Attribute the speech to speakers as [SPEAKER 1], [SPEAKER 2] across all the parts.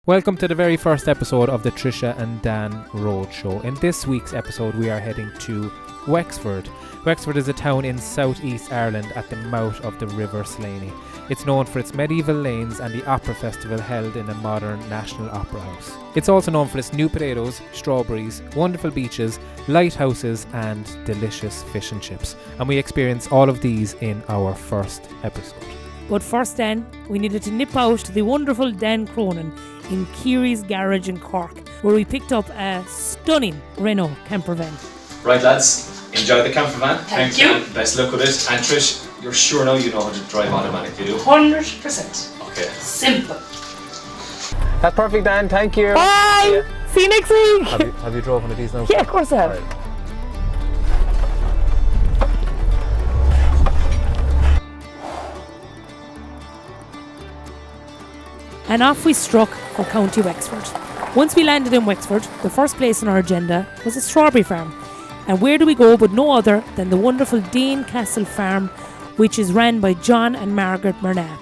[SPEAKER 1] Welcome to the very first episode of the Trisha and Dan Road Show. In this week's episode we are heading to Wexford. Wexford is a town in southeast Ireland at the mouth of the River Slaney. It's known for its medieval lanes and the opera festival held in a modern National Opera House. It's also known for its new potatoes, strawberries, wonderful beaches, lighthouses and delicious fish and chips. And we experience all of these in our first episode.
[SPEAKER 2] But first then, we needed to nip out to the wonderful Dan Cronin in Keary's Garage in Cork, where we picked up a stunning Renault campervan.
[SPEAKER 3] Right lads, enjoy the campervan.
[SPEAKER 2] Thank you.
[SPEAKER 3] And best luck with it. And Trish, you're sure now you know how to drive automatic, you do?
[SPEAKER 2] 100%.
[SPEAKER 3] Okay.
[SPEAKER 2] Simple.
[SPEAKER 1] That's perfect, Dan. Thank you.
[SPEAKER 2] Bye!
[SPEAKER 1] Yeah.
[SPEAKER 2] See you next week!
[SPEAKER 1] Have you drove one of these now?
[SPEAKER 2] Yeah, of course I have.
[SPEAKER 1] Right.
[SPEAKER 2] And off we struck for County Wexford. Once we landed in Wexford, the first place on our agenda was a strawberry farm. And where do we go but no other than the wonderful Dane Castle Farm, which is run by John and Margaret Murnagh.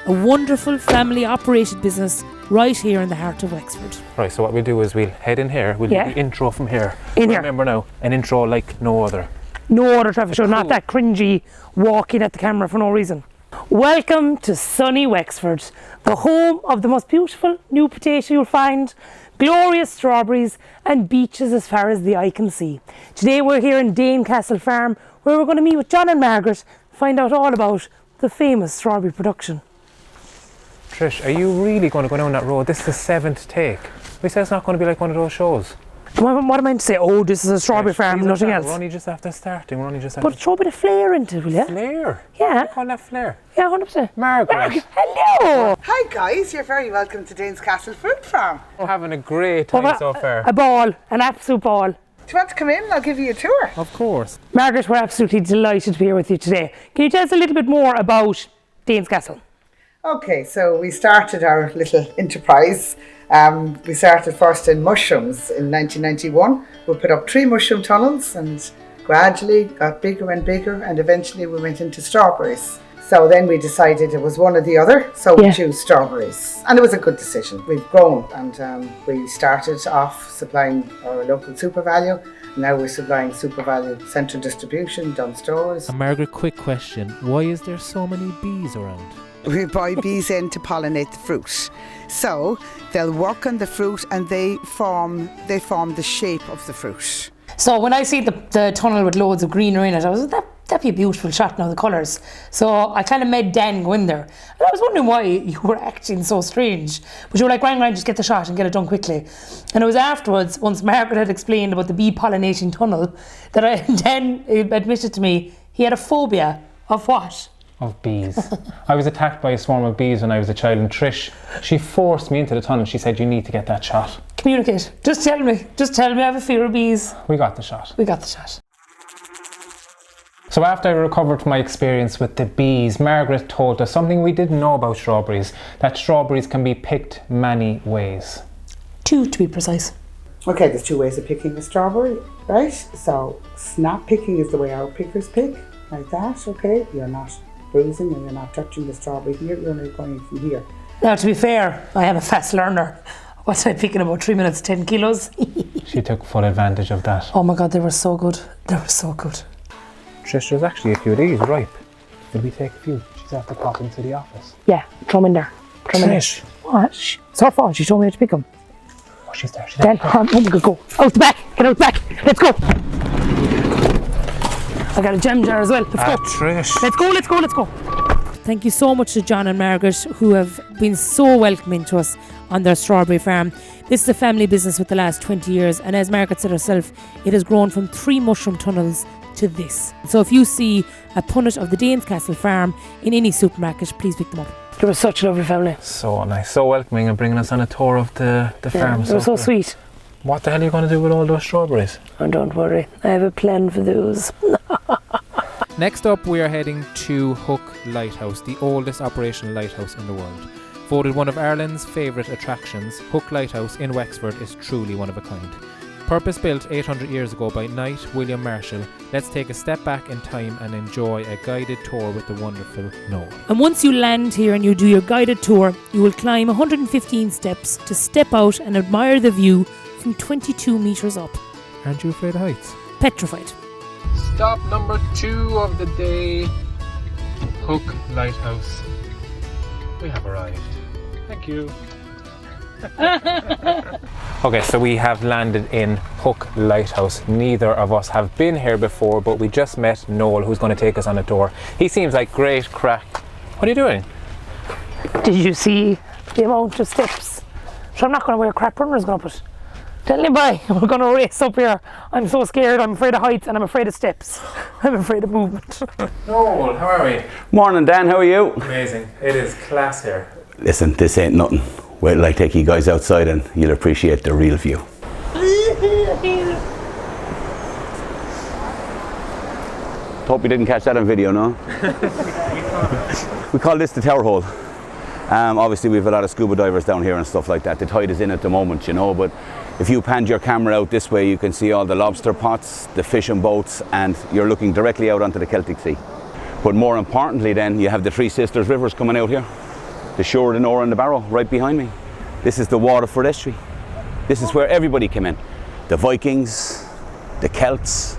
[SPEAKER 2] A wonderful family operated business right here in the heart of Wexford.
[SPEAKER 1] Right, so what we'll do is we'll head in here. We'll do the intro from here. Remember now, an intro like no other.
[SPEAKER 2] No other traffic show, not that cringy walking at the camera for no reason. Welcome to sunny Wexford, the home of the most beautiful new potato you'll find, glorious strawberries and beaches as far as the eye can see. Today we're here in Dane Castle Farm, where we're going to meet with John and Margaret, find out all about the famous strawberry production.
[SPEAKER 1] Trish, are you really going to go down that road? This is the 7th take. We said it's not going to be like one of those shows.
[SPEAKER 2] What am I meant to say? Oh, this is a strawberry farm, nothing else.
[SPEAKER 1] We're only just after starting.
[SPEAKER 2] But throw a bit of flair into it, will you?
[SPEAKER 1] Flair?
[SPEAKER 2] Yeah.
[SPEAKER 1] I call that flair.
[SPEAKER 2] Yeah, 100%.
[SPEAKER 1] Margaret.
[SPEAKER 2] Hello!
[SPEAKER 4] Hi guys, you're very welcome to Dane's Castle Fruit Farm.
[SPEAKER 1] We're having a great time so far.
[SPEAKER 2] A ball, an absolute ball.
[SPEAKER 4] Do you want to come in? I'll give you a tour.
[SPEAKER 1] Of course.
[SPEAKER 2] Margaret, we're absolutely delighted to be here with you today. Can you tell us a little bit more about Dane's Castle?
[SPEAKER 4] Okay, so we started our little enterprise. We started first in mushrooms in 1991. We put up 3 mushroom tunnels and gradually got bigger and bigger, and eventually we went into strawberries. So then we decided it was one or the other, so we chose strawberries. And it was a good decision. We've grown, and we started off supplying our local Super Value. Now we're supplying Super Value central distribution, Dunn stores.
[SPEAKER 1] And Margaret, quick question. Why is there so many bees around?
[SPEAKER 4] We buy bees in to pollinate the fruit. So they'll work on the fruit and they form the shape of the fruit.
[SPEAKER 2] So when I see the tunnel with loads of greenery in it, I was like, that'd be a beautiful shot now, the colours. So I kind of made Dan go in there. And I was wondering why you were acting so strange. But you were like, Ryan, just get the shot and get it done quickly. And it was afterwards, once Margaret had explained about the bee pollinating tunnel, that Dan admitted to me he had a phobia of what?
[SPEAKER 5] Of bees. I was attacked by a swarm of bees when I was a child, and Trish, she forced me into the tunnel. She said, you need to get that shot.
[SPEAKER 2] Communicate. Just tell me I have a fear of bees.
[SPEAKER 5] We got the shot. So after I recovered from my experience with the bees, Margaret told us something we didn't know about strawberries, that strawberries can be picked many ways.
[SPEAKER 2] 2 to be precise.
[SPEAKER 4] Okay, there's 2 ways of picking a strawberry, right? So snap picking is the way our pickers pick, like that, okay? You're not bruising and you're not touching the strawberry here, you're only going from here.
[SPEAKER 2] Now, to be fair, I am a fast learner. Was I picking about 3 minutes, 10 kilos?
[SPEAKER 5] She took full advantage of that.
[SPEAKER 2] Oh my God, they were so good.
[SPEAKER 5] Trish, there's actually a few of these ripe. Did we take a few? She's have to pop into the office.
[SPEAKER 2] Yeah, throw them in there.
[SPEAKER 5] Trish!
[SPEAKER 2] What? It's her fault, she told me to pick them.
[SPEAKER 5] Oh, she's there.
[SPEAKER 2] Then, come on, go. Out the back, get out the back. Let's go. I got a gem jar as well. Let's go.
[SPEAKER 5] Trish.
[SPEAKER 2] Let's go. Thank you so much to John and Margaret, who have been so welcoming to us on their strawberry farm. This is a family business with the last 20 years, and as Margaret said herself, it has grown from 3 mushroom tunnels to this. So if you see a punnet of the Danes Castle Farm in any supermarket, please pick them up. They were such a lovely family.
[SPEAKER 5] So nice, so welcoming, and bringing us on a tour of the farm.
[SPEAKER 2] They were so sweet.
[SPEAKER 5] What the hell are you going to do with all those strawberries?
[SPEAKER 2] Oh, don't worry, I have a plan for those.
[SPEAKER 1] Next up, we are heading to Hook Lighthouse, the oldest operational lighthouse in the world. Voted one of Ireland's favourite attractions, Hook Lighthouse in Wexford is truly one of a kind. Purpose-built 800 years ago by Knight William Marshall, let's take a step back in time and enjoy a guided tour with the wonderful Noel.
[SPEAKER 2] And once you land here and you do your guided tour, you will climb 115 steps to step out and admire the view from 22 metres up.
[SPEAKER 1] Aren't you afraid of heights?
[SPEAKER 2] Petrified.
[SPEAKER 5] Stop number 2 of the day, Hook Lighthouse. We have arrived. Thank you. Okay, so we have landed in Hook Lighthouse. Neither of us have been here before, but we just met Noel, who's going to take us on a tour. He seems like great crack. What are you doing?
[SPEAKER 2] Did you see the amount of steps? So I'm not going to wear crap runners going up it. Tell me bye. We're going to race up here. I'm so scared. I'm afraid of heights and I'm afraid of steps. I'm afraid of movement.
[SPEAKER 1] Noel, how are we?
[SPEAKER 6] Morning, Dan, how are you?
[SPEAKER 1] Amazing. It is class here.
[SPEAKER 6] Listen, this ain't nothing. Wait till I take you guys outside and you'll appreciate the real view. Hope you didn't catch that on video, no? We call this the tower hole. Obviously we have a lot of scuba divers down here and stuff like that. The tide is in at the moment, you know, but if you panned your camera out this way, you can see all the lobster pots, the fishing boats, and you're looking directly out onto the Celtic Sea. But more importantly then, you have the Three Sisters rivers coming out here. The Shore, the Nore and the Barrow right behind me. This is the Waterford estuary. This is where everybody came in. The Vikings, the Celts,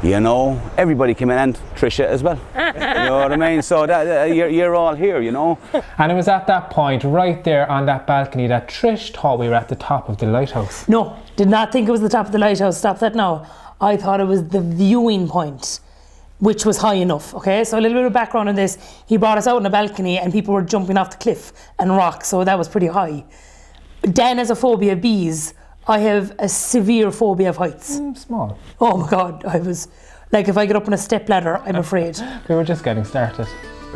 [SPEAKER 6] you know, everybody came in, and Trisha as well. You know what I mean? So that, you're all here, you know.
[SPEAKER 5] And it was at that point, right there on that balcony, that Trish thought we were at the top of the lighthouse.
[SPEAKER 2] No, did not think it was the top of the lighthouse. Stop that now. I thought it was the viewing point, which was high enough, okay? So a little bit of background on this. He brought us out on a balcony and people were jumping off the cliff and rocks, so that was pretty high. Dan has a phobia of bees. I have a severe phobia of heights.
[SPEAKER 5] Small.
[SPEAKER 2] Oh my God, I was, like if I get up on a step ladder, I'm afraid.
[SPEAKER 5] We were just getting started.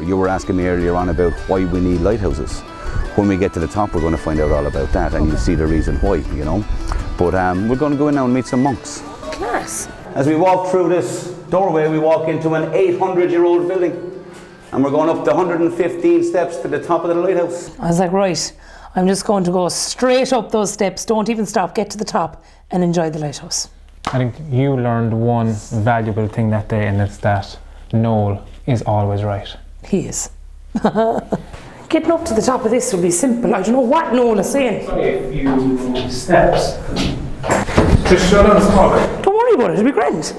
[SPEAKER 6] You were asking me earlier on about why we need lighthouses. When we get to the top, we're going to find out all about that, and you'll see the reason why, you know. But we're going to go in now and meet some monks.
[SPEAKER 2] Class.
[SPEAKER 6] As we walk through this doorway, we walk into an 800-year-old building, and we're going up the 115 steps to the top of the lighthouse.
[SPEAKER 2] I was like, right, I'm just going to go straight up those steps, don't even stop, get to the top and enjoy the lighthouse.
[SPEAKER 5] I think you learned one valuable thing that day, and it's that Noel is always right.
[SPEAKER 2] He is. Getting up to the top of this will be simple. I don't know what Noel is saying.
[SPEAKER 5] A few steps. Just shut on the
[SPEAKER 2] Don't worry about it, it'll be grand.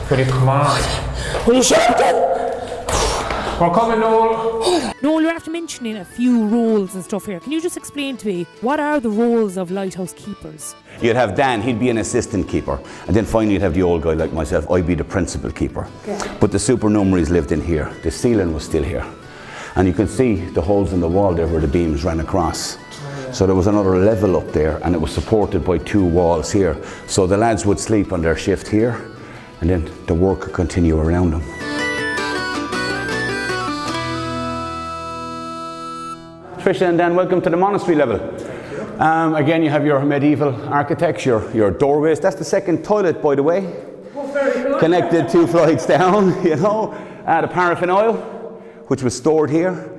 [SPEAKER 5] Pretty come on.
[SPEAKER 2] Will you shut up then?
[SPEAKER 5] We're coming, Noel.
[SPEAKER 2] Noel, you're after mentioning a few roles and stuff here. Can you just explain to me, what are the roles of lighthouse keepers?
[SPEAKER 6] You'd have Dan, he'd be an assistant keeper. And then finally you'd have the old guy like myself, I'd be the principal keeper. Okay. But the supernumeraries lived in here. The ceiling was still here. And you can see the holes in the wall there where the beams ran across. So there was another level up there, and it was supported by 2 walls here. So the lads would sleep on their shift here, and then the work could continue around them. Trisha and Dan, welcome to the monastery level. Again, you have your medieval architecture, your doorways. That's the second toilet, by the way.
[SPEAKER 2] Oh, very good.
[SPEAKER 6] Connected 2 flights down, you know. The paraffin oil, which was stored here,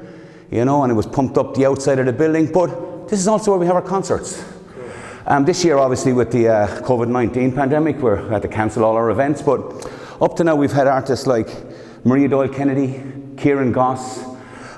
[SPEAKER 6] you know, and it was pumped up the outside of the building. But this is also where we have our concerts. This year, obviously, with the COVID-19 pandemic, we're had to cancel all our events. But up to now, we've had artists like Maria Doyle Kennedy, Kieran Goss,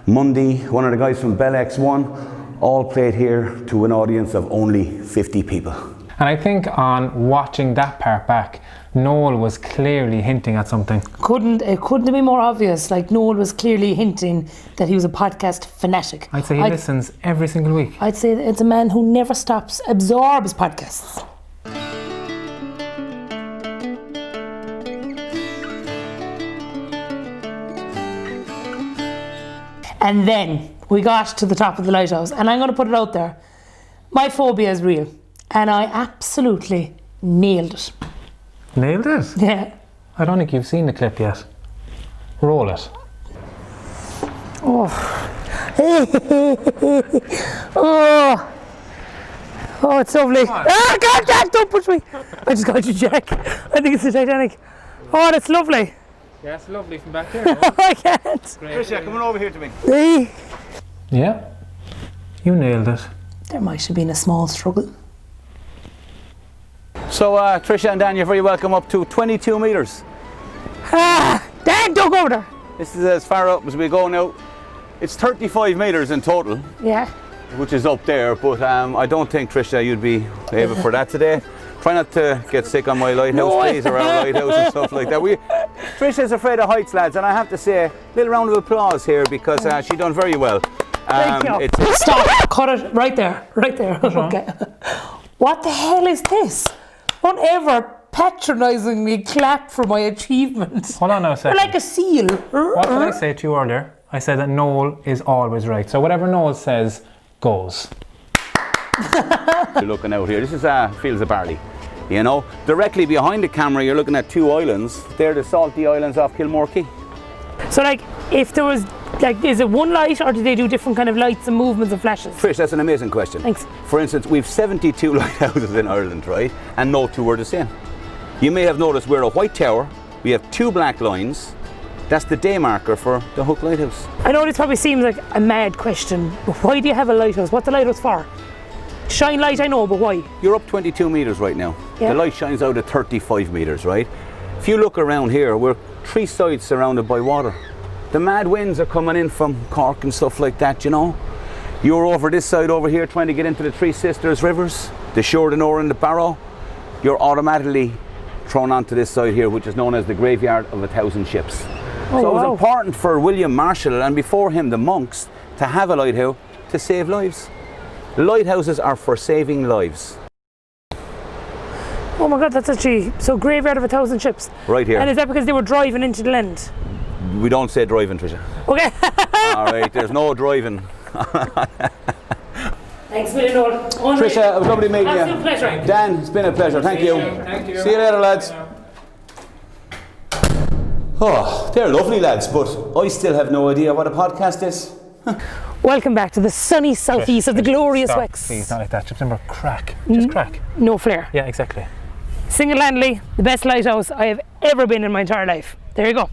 [SPEAKER 6] Mundy, one of the guys from Bell X1, all played here to an audience of only 50 people.
[SPEAKER 5] And I think on watching that part back, Noel was clearly hinting at something.
[SPEAKER 2] It couldn't have been more obvious. Like, Noel was clearly hinting that he was a podcast fanatic.
[SPEAKER 5] I'd say he listens every single week.
[SPEAKER 2] I'd say that it's a man who never stops, absorbs podcasts. And then we got to the top of the lighthouse, and I'm going to put it out there. My phobia is real, and I absolutely nailed it.
[SPEAKER 5] Nailed it?
[SPEAKER 2] Yeah.
[SPEAKER 5] I don't think you've seen the clip yet. Roll it.
[SPEAKER 2] Oh. Oh, it's lovely. Ah, God, Jack, don't push me. I just got you, Jack. I think it's the Titanic. Oh, that's lovely.
[SPEAKER 5] Yeah, it's lovely from back there.
[SPEAKER 2] I can't.
[SPEAKER 6] Trisha, come on over here to me.
[SPEAKER 2] Hey.
[SPEAKER 5] Yeah, you nailed it.
[SPEAKER 2] there might have been a small struggle.
[SPEAKER 6] So Trisha and Dan, you're very welcome up to 22 metres.
[SPEAKER 2] Dan, don't go there.
[SPEAKER 6] This is as far up as we go now. It's 35 metres in total,
[SPEAKER 2] Yeah.
[SPEAKER 6] which is up there, but I don't think, Trisha, you'd be able for that today. Try not to get sick on my lighthouse,
[SPEAKER 2] No.
[SPEAKER 6] please, or our lighthouse and stuff like that. Trisha's afraid of heights, lads, and I have to say, a little round of applause here because she done very well.
[SPEAKER 2] Thank you. Stop. Cut it right there. Right there. Okay. What the hell is this? Don't ever patronisingly clap for my achievement.
[SPEAKER 5] Hold on now a
[SPEAKER 2] You're
[SPEAKER 5] second.
[SPEAKER 2] like a seal.
[SPEAKER 5] What did I say to you earlier? I said that Noel is always right. So whatever Noel says goes.
[SPEAKER 6] You're looking out here. This is fields of barley. You know, directly behind the camera, you're looking at two islands. They're the salty islands off Kilmore Quay.
[SPEAKER 2] So, like, if there was, like, is it one light or do they do different kind of lights and movements and flashes?
[SPEAKER 6] Trish, that's an amazing question.
[SPEAKER 2] Thanks.
[SPEAKER 6] For instance, we've 72 lighthouses in Ireland, right? And no two are the same. You may have noticed we're a white tower. We have two black lines. That's the day marker for the Hook Lighthouse.
[SPEAKER 2] I know this probably seems like a mad question, but why do you have a lighthouse? What's the lighthouse for? Shine light, I know, but why?
[SPEAKER 6] You're up 22 metres right now.
[SPEAKER 2] Yeah.
[SPEAKER 6] The light shines out at 35 metres, right? If you look around here, we're three sides surrounded by water. The mad winds are coming in from Cork and stuff like that, you know. You're over this side over here trying to get into the Three Sisters rivers, the Shore, the Nore and the Barrow. You're automatically thrown onto this side here, which is known as the graveyard of 1,000 ships.
[SPEAKER 2] Oh,
[SPEAKER 6] So it
[SPEAKER 2] wow.
[SPEAKER 6] was important for William Marshall and before him the monks to have a lighthouse to save lives. Lighthouses are for saving lives.
[SPEAKER 2] Oh my God, that's actually, so graveyard of 1,000 ships.
[SPEAKER 6] Right here.
[SPEAKER 2] And is that because they were driving into the land?
[SPEAKER 6] We don't say driving, Trisha.
[SPEAKER 2] Okay.
[SPEAKER 6] All right, there's no driving.
[SPEAKER 2] Thanks, William Noel.
[SPEAKER 6] Trisha, it was lovely meeting you.
[SPEAKER 2] Absolute pleasure.
[SPEAKER 6] Dan, it's been a pleasure. Thank you.
[SPEAKER 5] Thank you.
[SPEAKER 6] See you later, lads. Oh, they're lovely lads, but I still have no idea what a podcast is.
[SPEAKER 2] Welcome back to the sunny southeast of the glorious
[SPEAKER 5] Stop,
[SPEAKER 2] Wex.
[SPEAKER 5] Please, not like that. Just remember, crack. Just crack.
[SPEAKER 2] No flair.
[SPEAKER 5] Yeah, exactly.
[SPEAKER 2] Single-handedly, the best lighthouse I have ever been in my entire life. There you go.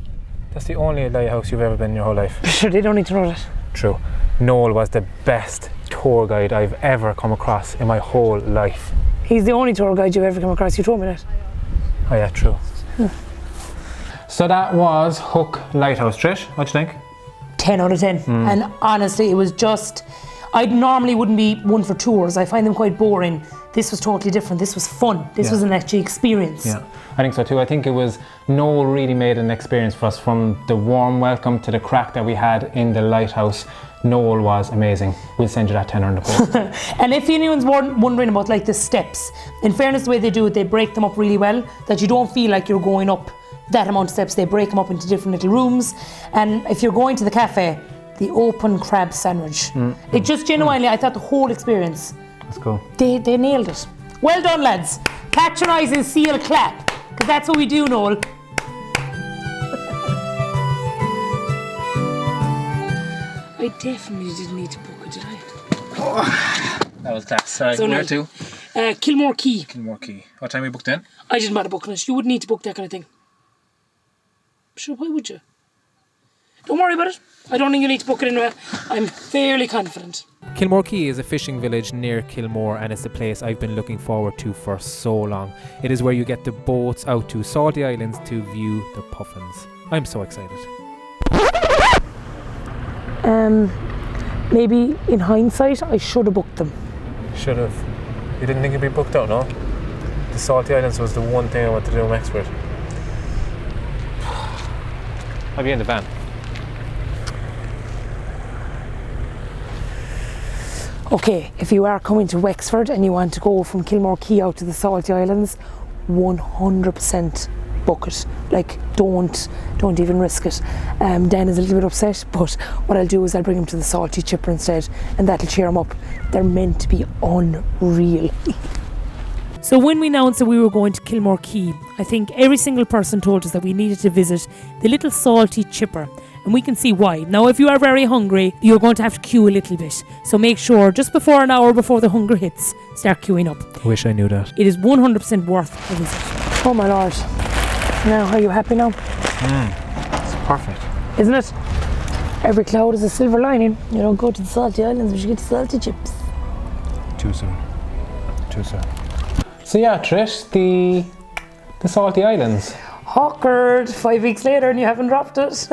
[SPEAKER 5] That's the only lighthouse you've ever been in your whole life.
[SPEAKER 2] Sure, they don't need to know that.
[SPEAKER 5] True. Noel was the best tour guide I've ever come across in my whole life.
[SPEAKER 2] He's the only tour guide you've ever come across. You told me that.
[SPEAKER 5] Oh yeah, true. So that was Hook Lighthouse. Trish, what do you think?
[SPEAKER 2] 10 out of 10. And honestly, it was just, I normally wouldn't be one for tours. I find them quite boring. This was totally different. This was fun. This was an actual experience.
[SPEAKER 5] Yeah, I think so too. I think it was, Noel really made an experience for us, from the warm welcome to the crack that we had in the lighthouse. Noel was amazing. We'll send you that tenner in the post.
[SPEAKER 2] And if anyone's wondering about like the steps, in fairness, the way they do it, they break them up really well, that you don't feel like you're going up that amount of steps. They break them up into different little rooms. And if you're going to the cafe, the open crab sandwich. It just genuinely, I thought the whole experience,
[SPEAKER 5] That's cool.
[SPEAKER 2] they nailed it. Well done, lads. Patronising seal clap, because that's what we do, Noel. I definitely didn't need to book it, did I?
[SPEAKER 5] That was class. Sorry,
[SPEAKER 2] So
[SPEAKER 5] where
[SPEAKER 2] nice.
[SPEAKER 5] to?
[SPEAKER 2] Kilmore Quay.
[SPEAKER 5] Kilmore Quay. What time we booked in?
[SPEAKER 2] I didn't bother booking it. You wouldn't need to book that kind of thing. Sure, why would you? Don't worry about it. I don't think you need to book it anyway. I'm fairly confident.
[SPEAKER 1] Kilmore Quay is a fishing village near Kilmore, and it's the place I've been looking forward to for so long. It is where you get the boats out to salty islands to view the puffins. I'm so excited.
[SPEAKER 2] Maybe in hindsight, I should have booked them.
[SPEAKER 5] Should have. You didn't think it'd be booked out, no? The Salty Islands was the one thing I wanted to do in Wexford. I'll be in the van.
[SPEAKER 2] Okay, if you are coming to Wexford and you want to go from Kilmore Quay out to the Salty Islands, 100% book it. Like, don't even risk it. Dan is a little bit upset, but what I'll do is I'll bring him to the Salty Chipper instead, and that'll cheer him up. They're meant to be unreal. So when we announced that we were going to Kilmore Quay, I think every single person told us that we needed to visit the little Salty Chipper, and we can see why. Now, if you are very hungry, you're going to have to queue a little bit. So make sure, just before an hour before the hunger hits, start queuing up.
[SPEAKER 1] Wish I knew that.
[SPEAKER 2] It is 100% worth a visit. Oh my lord. Now, are you happy now?
[SPEAKER 5] It's perfect.
[SPEAKER 2] Isn't it? Every cloud is a silver lining. You don't go to the Salty Islands, but you get salty chips.
[SPEAKER 5] Too soon. Too soon. So yeah, Trish, the salty islands.
[SPEAKER 2] Awkward. 5 weeks later and you haven't dropped it.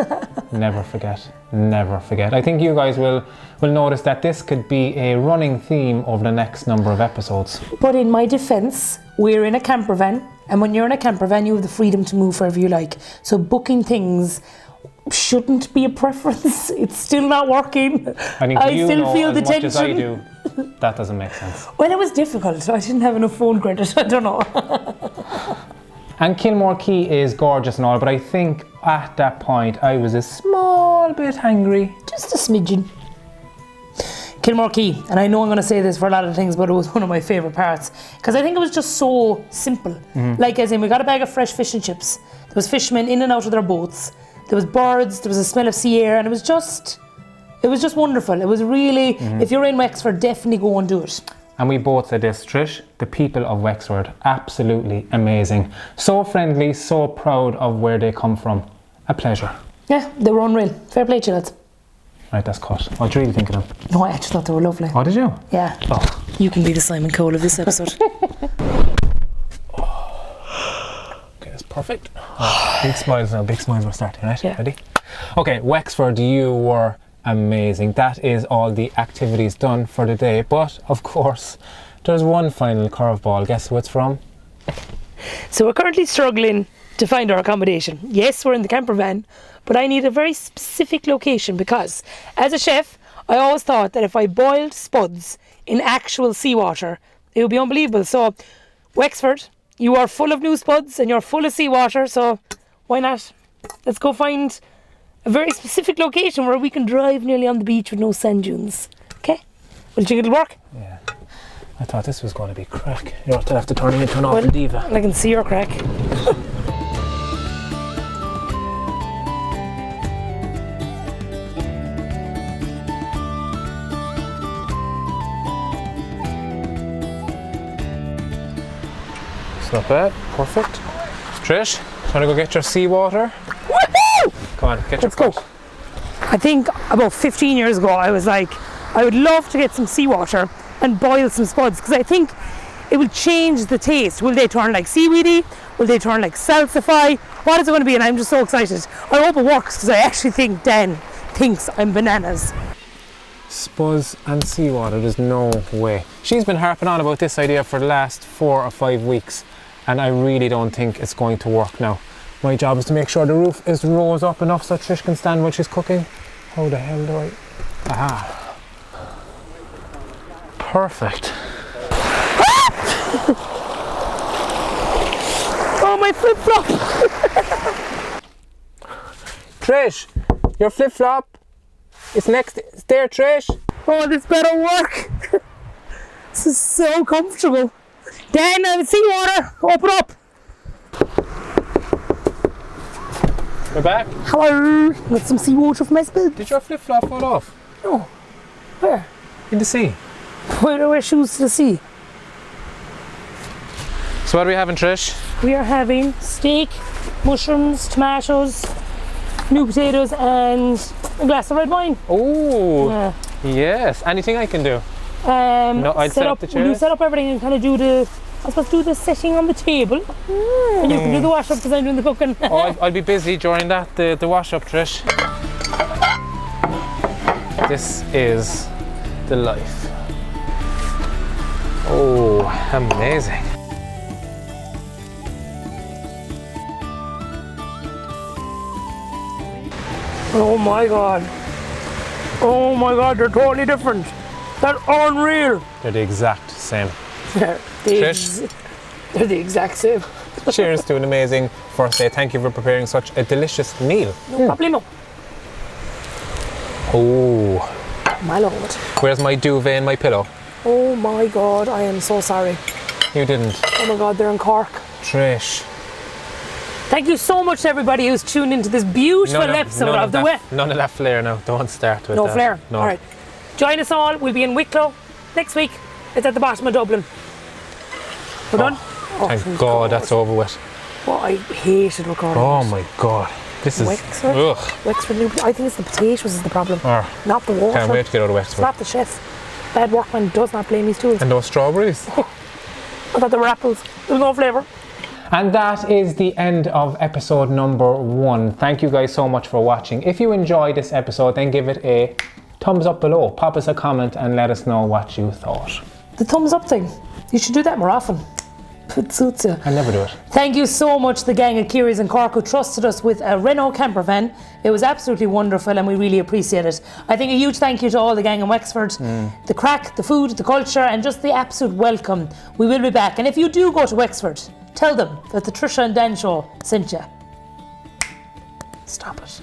[SPEAKER 5] Never forget. Never forget. I think you guys will notice that this could be a running theme over the next number of episodes.
[SPEAKER 2] But in my defence, we're in a camper van, and when you're in a camper van, you have the freedom to move wherever you like. So booking things shouldn't be a preference. It's still not working.
[SPEAKER 5] I think you
[SPEAKER 2] still
[SPEAKER 5] know
[SPEAKER 2] feel
[SPEAKER 5] as
[SPEAKER 2] the
[SPEAKER 5] much
[SPEAKER 2] tension.
[SPEAKER 5] as I do. That doesn't make sense.
[SPEAKER 2] Well, it was difficult. I didn't have enough phone credit. I don't know.
[SPEAKER 5] And Kilmore Quay is gorgeous and all, but I think at that point I was a small bit hangry.
[SPEAKER 2] Just a smidgen. Kilmore Quay, and I know I'm going to say this for a lot of things, but it was one of my favourite parts because I think it was just so simple. Like, as in, we got a bag of fresh fish and chips. There was fishermen in and out of their boats. There was birds. There was a smell of sea air, and it was just wonderful. It was really, if you're in Wexford, definitely go and do it.
[SPEAKER 5] And we both said this, Trish, the people of Wexford, absolutely amazing. So friendly, so proud of where they come from. A pleasure.
[SPEAKER 2] Yeah, they were unreal. Fair play to you, lads.
[SPEAKER 5] Right, that's cut. What do you really think of them?
[SPEAKER 2] No, I actually thought they were lovely.
[SPEAKER 5] Oh, did you?
[SPEAKER 2] Yeah.
[SPEAKER 5] Oh.
[SPEAKER 2] You can be the Simon Cole of this episode.
[SPEAKER 5] Okay, that's perfect. Oh, big smiles now, big smiles. We're starting, right?
[SPEAKER 2] Yeah.
[SPEAKER 5] Ready? Okay, Wexford, you were amazing. That is all the activities done for the day. But, of course, there's one final curveball. Guess who it's from?
[SPEAKER 2] So we're currently struggling to find our accommodation. Yes, we're in the camper van, but I need a very specific location because, as a chef, I always thought that if I boiled spuds in actual seawater, it would be unbelievable. So, Wexford, you are full of new spuds and you're full of seawater, so why not? Let's go find a very specific location where we can drive nearly on the beach with no sand dunes. Okay? Will you think it'll work?
[SPEAKER 5] Yeah. I thought this was going to be crack. You'll have to turn it into an awful diva.
[SPEAKER 2] I can see your crack.
[SPEAKER 5] It's not bad. Perfect. Trish, trying to go get your seawater?
[SPEAKER 2] Woohoo!
[SPEAKER 5] Come on, get
[SPEAKER 2] Let's
[SPEAKER 5] your
[SPEAKER 2] go. I think about 15 years ago I was like, I would love to get some seawater and boil some spuds because I think it will change the taste. Will they turn like seaweedy? Will they turn like salsify? What is it going to be? And I'm just so excited. I hope it works because I actually think Dan thinks I'm bananas.
[SPEAKER 5] Spuds and seawater, there's no way. She's been harping on about this idea for the last 4 or 5 weeks and I really don't think it's going to work now. My job is to make sure the roof is rose up enough so Trish can stand while she's cooking. How the hell do I... Aha. Perfect.
[SPEAKER 2] Oh, my flip-flop!
[SPEAKER 5] Trish, your flip-flop is next. It's there, Trish.
[SPEAKER 2] Oh, this better work! This is so comfortable. Dan, I have seawater. Open up.
[SPEAKER 5] We're back.
[SPEAKER 2] Hello. Got some seawater for my spud.
[SPEAKER 5] Did your flip-flop fall off?
[SPEAKER 2] No. Where?
[SPEAKER 5] In the sea.
[SPEAKER 2] Where do I wear shoes to the sea?
[SPEAKER 5] So what are we having, Trish?
[SPEAKER 2] We are having steak, mushrooms, tomatoes, new potatoes, and a glass of red wine.
[SPEAKER 5] Oh,
[SPEAKER 2] Yeah.
[SPEAKER 5] yes. Anything I can do? No, I'd set up the
[SPEAKER 2] Will you
[SPEAKER 5] chairs.
[SPEAKER 2] set up everything and kind of do the... I was supposed to do the setting on the table. And you can do the wash up because I'm doing the cooking.
[SPEAKER 5] Oh, I'll be busy during that, the wash up, Trish. This is the life. Oh, amazing.
[SPEAKER 2] Oh my god. Oh my god, they're totally different. They're unreal.
[SPEAKER 5] They're the exact same.
[SPEAKER 2] They're
[SPEAKER 5] Trish?
[SPEAKER 2] they're the exact same.
[SPEAKER 5] Cheers to an amazing first day. Thank you for preparing such a delicious meal.
[SPEAKER 2] No problemo.
[SPEAKER 5] Oh,
[SPEAKER 2] My lord.
[SPEAKER 5] where's my duvet and my pillow?
[SPEAKER 2] Oh my god, I am so sorry.
[SPEAKER 5] You didn't.
[SPEAKER 2] Oh my god, they're in Cork.
[SPEAKER 5] Trish.
[SPEAKER 2] Thank you so much to everybody who's tuned into this beautiful episode of the Wet.
[SPEAKER 5] None of that flair now. Don't start with
[SPEAKER 2] No
[SPEAKER 5] that.
[SPEAKER 2] flair.
[SPEAKER 5] No.
[SPEAKER 2] All right. Join us all. We'll be in Wicklow next week. It's at the bottom of Dublin. We're done? Oh,
[SPEAKER 5] Thank God that's over with.
[SPEAKER 2] Oh, I hated recording.
[SPEAKER 5] Oh my God. This is...
[SPEAKER 2] Wexford?
[SPEAKER 5] Ugh.
[SPEAKER 2] Wexford, I think it's the potatoes is the problem,
[SPEAKER 5] Oh,
[SPEAKER 2] not the water.
[SPEAKER 5] can't wait to get out of
[SPEAKER 2] It's
[SPEAKER 5] Wexford.
[SPEAKER 2] not the chef. Bad workman does not blame his tools.
[SPEAKER 5] And those strawberries.
[SPEAKER 2] I thought they were apples. There's no flavour.
[SPEAKER 5] And that is the end of episode number 1. Thank you guys so much for watching. If you enjoyed this episode, then give it a thumbs up below. Pop us a comment and let us know what you thought.
[SPEAKER 2] The thumbs up thing. You should do that more often. It suits you.
[SPEAKER 5] I never do it.
[SPEAKER 2] Thank you so much, the gang at Kiri's in Cork, who trusted us with a Renault camper van. It was absolutely wonderful and we really appreciate it. I think a huge thank you to all the gang in Wexford. The crack, the food, the culture, and just the absolute welcome. We will be back. And if you do go to Wexford, tell them that the Trisha and Dan Show sent you. Stop it.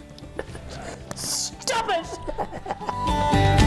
[SPEAKER 2] Stop it!